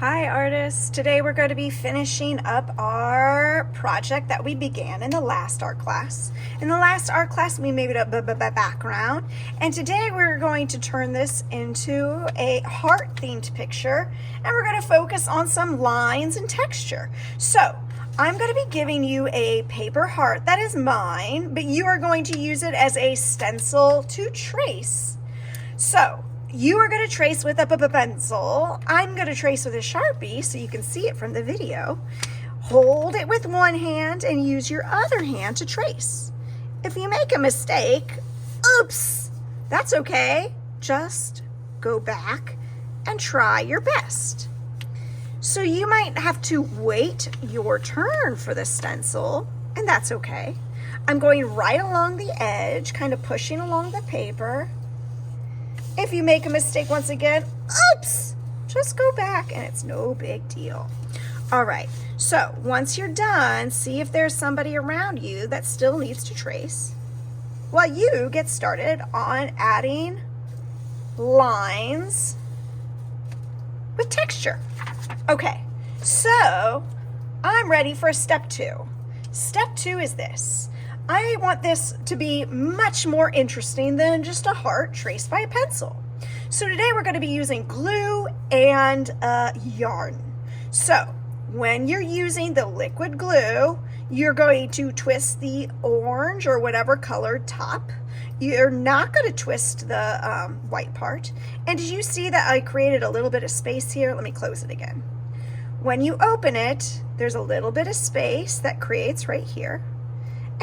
Hi artists, today we're going to be finishing up our project that we began in the last art class. In the last art class we made a background, and today we're going to turn this into a heart themed picture, and we're going to focus on some lines and texture. So I'm going to be giving you a paper heart that is mine, but you are going to use it as a stencil to trace. So you are going to trace with a pencil. I'm going to trace with a Sharpie so you can see it from the video. Hold it with one hand and use your other hand to trace. If you make a mistake, oops, that's okay. Just go back and try your best. So you might have to wait your turn for the stencil, and that's okay. I'm going right along the edge, kind of pushing along the paper. If you make a mistake once again, oops, just go back and it's no big deal. All right, so once you're done, see if there's somebody around you that still needs to trace while you get started on adding lines with texture. Okay, so I'm ready for step 2. Step 2 is this. I want this to be much more interesting than just a heart traced by a pencil. So today we're going to be using glue and yarn. So when you're using the liquid glue, you're going to twist the orange or whatever colored top. You're not going to twist the white part. And did you see that I created a little bit of space here? Let me close it again. When you open it, there's a little bit of space that creates right here.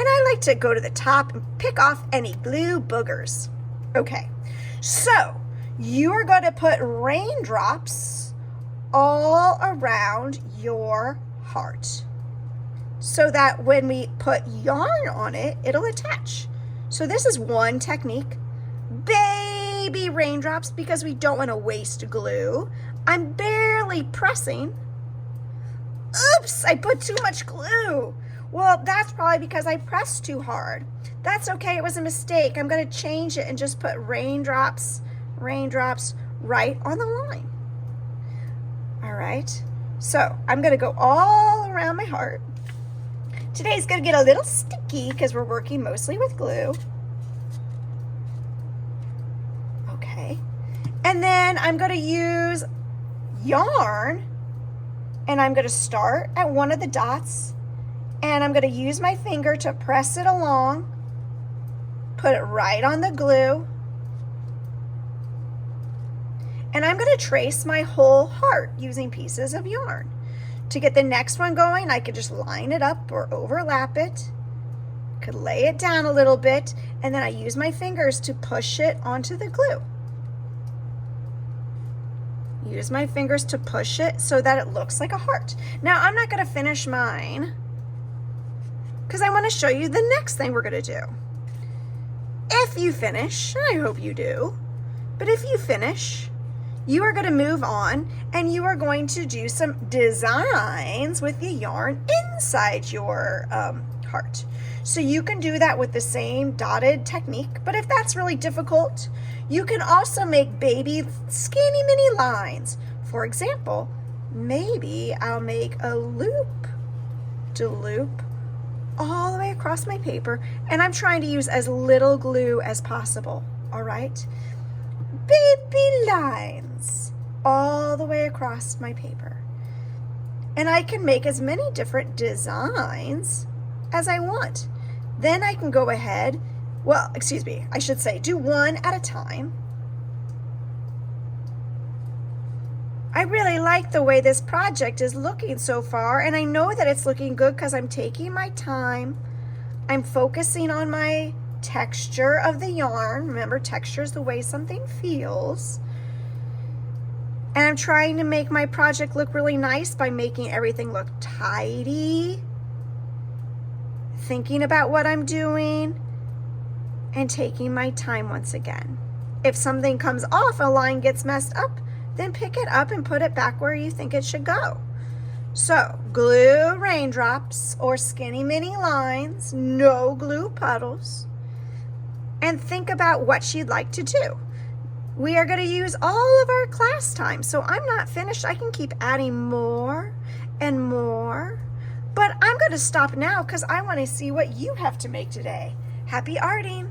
And I like to go to the top and pick off any glue boogers. Okay, so you are going to put raindrops all around your heart so that when we put yarn on it, it'll attach. So this is one technique. Baby raindrops, because we don't want to waste glue. I'm barely pressing. Oops, I put too much glue. Well, that's probably because I pressed too hard. That's okay, it was a mistake. I'm going to change it and just put raindrops right on the line. All right, so I'm going to go all around my heart. Today's going to get a little sticky because we're working mostly with glue. Okay, and then I'm going to use yarn, and I'm going to start at one of the dots. And I'm going to use my finger to press it along, put it right on the glue, and I'm going to trace my whole heart using pieces of yarn. To get the next one going, I could just line it up or overlap it, could lay it down a little bit, and then I use my fingers to push it onto the glue. Use my fingers to push it so that it looks like a heart. Now, I'm not going to finish mine, because I want to show you the next thing we're going to do. If you finish, and I hope you do, but if you finish, you are going to move on and you are going to do some designs with the yarn inside your heart. So you can do that with the same dotted technique, but if that's really difficult, you can also make baby skinny mini lines. For example, maybe I'll make a loop to loop all the way across my paper, and I'm trying to use as little glue as possible. All right, baby lines all the way across my paper, and I can make as many different designs as I want. Then I can go ahead, well, excuse me, I should say do one at a time. I really like the way this project is looking so far, and I know that it's looking good because I'm taking my time. I'm focusing on my texture of the yarn. Remember, texture is the way something feels. And I'm trying to make my project look really nice by making everything look tidy, thinking about what I'm doing, and taking my time once again. If something comes off, a line gets messed up, then pick it up and put it back where you think it should go. So glue raindrops or skinny mini lines, no glue puddles, and think about what you'd like to do. We are going to use all of our class time. So I'm not finished. I can keep adding more and more. But I'm going to stop now because I want to see what you have to make today. Happy arting!